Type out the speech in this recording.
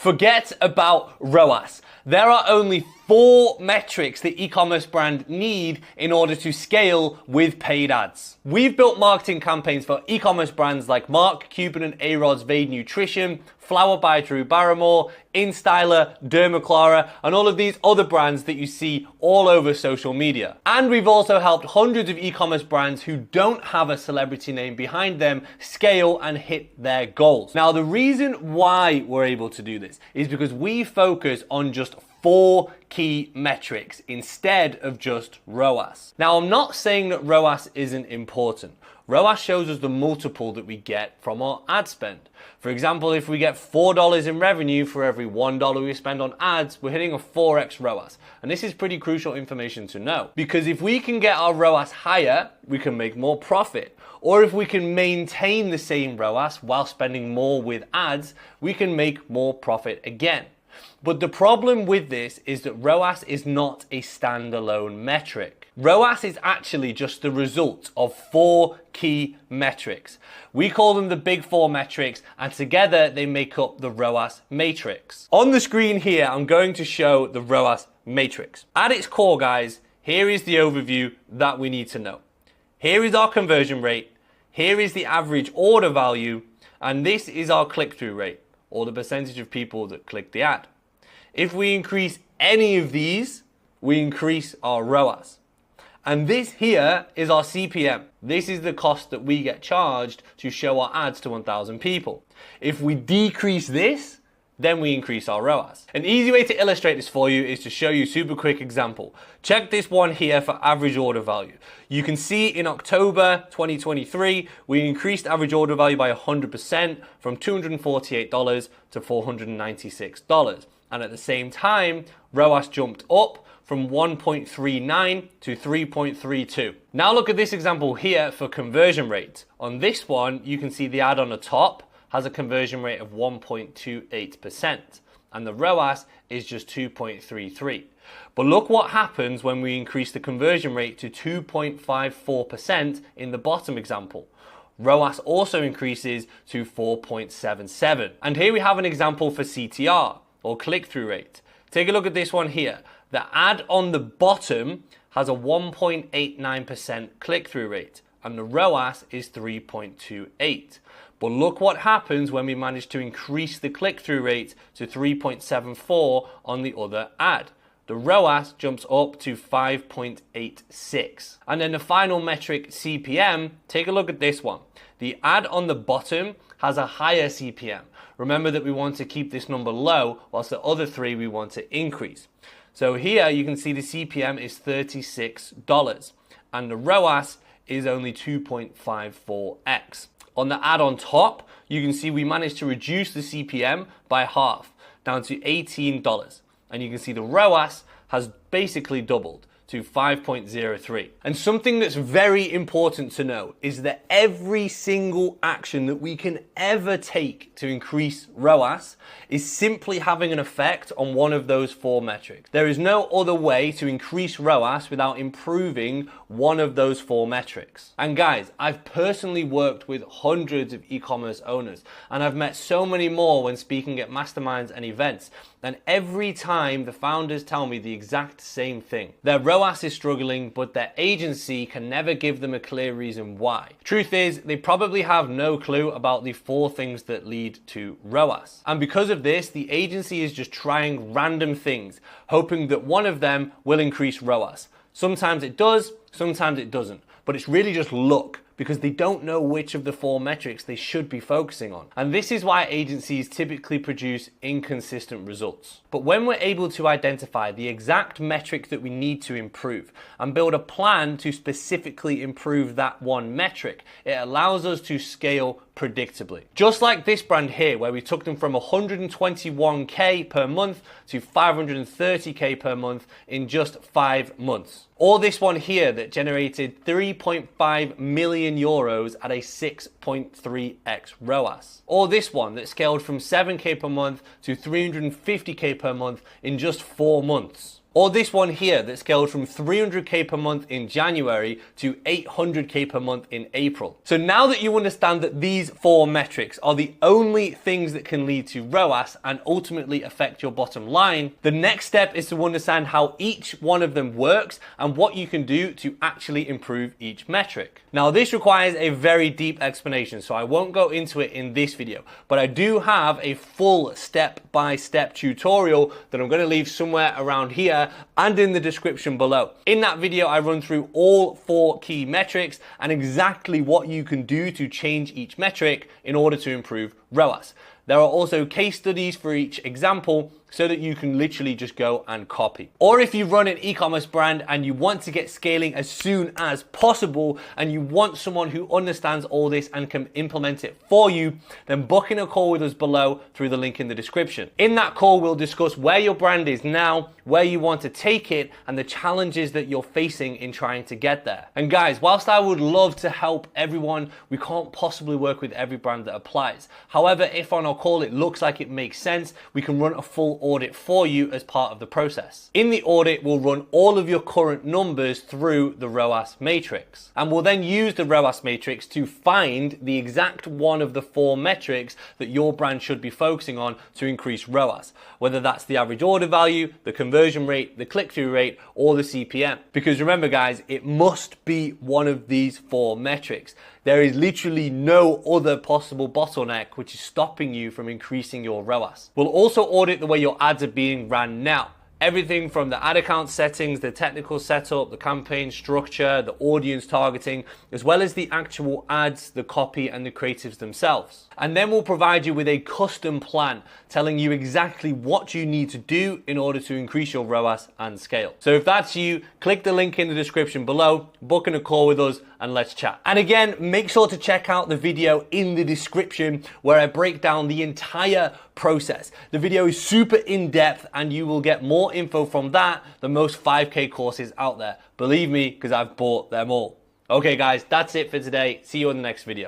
Forget about ROAS. There are only 4 metrics the e-commerce brand need in order to scale with paid ads. We've built marketing campaigns for e-commerce brands like Mark, Cuban and A-Rod's Vade Nutrition, Flower by Drew Barrymore, InStyler, Dermaclara, and all of these other brands that you see all over social media. And we've also helped hundreds of e-commerce brands who don't have a celebrity name behind them scale and hit their goals. Now, the reason why we're able to do this is because we focus on just 4 key metrics instead of just ROAS. Now, I'm not saying that ROAS isn't important. ROAS shows us the multiple that we get from our ad spend. For example, if we get $4 in revenue for every $1 we spend on ads, we're hitting a 4x ROAS. And this is pretty crucial information to know, because if we can get our ROAS higher, we can make more profit. Or if we can maintain the same ROAS while spending more with ads, we can make more profit again. But the problem with this is that ROAS is not a standalone metric. ROAS is actually just the result of 4 key metrics. We call them the big 4 metrics, and together they make up the ROAS matrix. On the screen here, I'm going to show the ROAS matrix. At its core, guys, here is the overview that we need to know. Here is our conversion rate, here is the average order value, and this is our click-through rate, or the percentage of people that click the ad. If we increase any of these, we increase our ROAS. And this here is our CPM. This is the cost that we get charged to show our ads to 1,000 people. If we decrease this, then we increase our ROAS. An easy way to illustrate this for you is to show you a super quick example. Check this one here for average order value. You can see in October 2023, we increased average order value by 100% from $248 to $496. And at the same time, ROAS jumped up from 1.39 to 3.32. Now look at this example here for conversion rate. On this one, you can see the ad on the top has a conversion rate of 1.28%, and the ROAS is just 2.33. But look what happens when we increase the conversion rate to 2.54% in the bottom example. ROAS also increases to 4.77. And here we have an example for CTR, or click-through rate. Take a look at this one here. The ad on the bottom has a 1.89% click-through rate, and the ROAS is 3.28. But look what happens when we manage to increase the click-through rate to 3.74 on the other ad. The ROAS jumps up to 5.86. And then the final metric, CPM, take a look at this one. The ad on the bottom has a higher CPM. Remember that we want to keep this number low, whilst the other 3 we want to increase. So here you can see the CPM is $36 and the ROAS is only 2.54x. On the ad on top, you can see we managed to reduce the CPM by half, down to $18. And you can see the ROAS has basically doubled to 5.03. And something that's very important to know is that every single action that we can ever take to increase ROAS is simply having an effect on one of those 4 metrics. There is no other way to increase ROAS without improving one of those 4 metrics. And guys, I've personally worked with hundreds of e-commerce owners, and I've met so many more when speaking at masterminds and events. And every time the founders tell me the exact same thing. Their ROAS is struggling, but their agency can never give them a clear reason why. Truth is, they probably have no clue about the 4 things that lead to ROAS. And because of this, the agency is just trying random things, hoping that one of them will increase ROAS. Sometimes it does, sometimes it doesn't. But it's really just luck, because they don't know which of the 4 metrics they should be focusing on. And this is why agencies typically produce inconsistent results. But when we're able to identify the exact metric that we need to improve and build a plan to specifically improve that one metric, it allows us to scale predictably. Just like this brand here, where we took them from 121K per month to 530K per month in just 5 months. Or this one here that generated 3.5 million euros at a 6.3x ROAS. Or this one that scaled from 7K per month to 350K per month in just 4 months. Or this one here that scaled from 300K per month in January to 800K per month in April. So now that you understand that these 4 metrics are the only things that can lead to ROAS and ultimately affect your bottom line, the next step is to understand how each one of them works and what you can do to actually improve each metric. Now this requires a very deep explanation, so I won't go into it in this video, but I do have a full step-by-step tutorial that I'm going to leave somewhere around here and in the description below. In that video, I run through all 4 key metrics and exactly what you can do to change each metric in order to improve ROAS. There are also case studies for each example so that you can literally just go and copy. Or if you run an e-commerce brand and you want to get scaling as soon as possible and you want someone who understands all this and can implement it for you, then book in a call with us below through the link in the description. In that call, we'll discuss where your brand is now, where you want to take it, and the challenges that you're facing in trying to get there. And guys, whilst I would love to help everyone, we can't possibly work with every brand that applies. However, if on our call it looks like it makes sense, we can run a full audit for you as part of the process. In the audit, we'll run all of your current numbers through the ROAS matrix. And we'll then use the ROAS matrix to find the exact one of the 4 metrics that your brand should be focusing on to increase ROAS. Whether that's the average order value, the conversion rate, the click-through rate, or the CPM. Because remember guys, it must be one of these 4 metrics. There is literally no other possible bottleneck which is stopping you from increasing your ROAS. We'll also audit the way your ads are being ran now. Everything from the ad account settings, the technical setup, the campaign structure, the audience targeting, as well as the actual ads, the copy, and the creatives themselves. And then we'll provide you with a custom plan telling you exactly what you need to do in order to increase your ROAS and scale. So if that's you, click the link in the description below, book in a call with us, and let's chat. And again, make sure to check out the video in the description where I break down the entire process. The video is super in-depth and you will get more info from that than most 5K courses out there. Believe me, because I've bought them all. Okay guys, that's it for today. See you in the next video.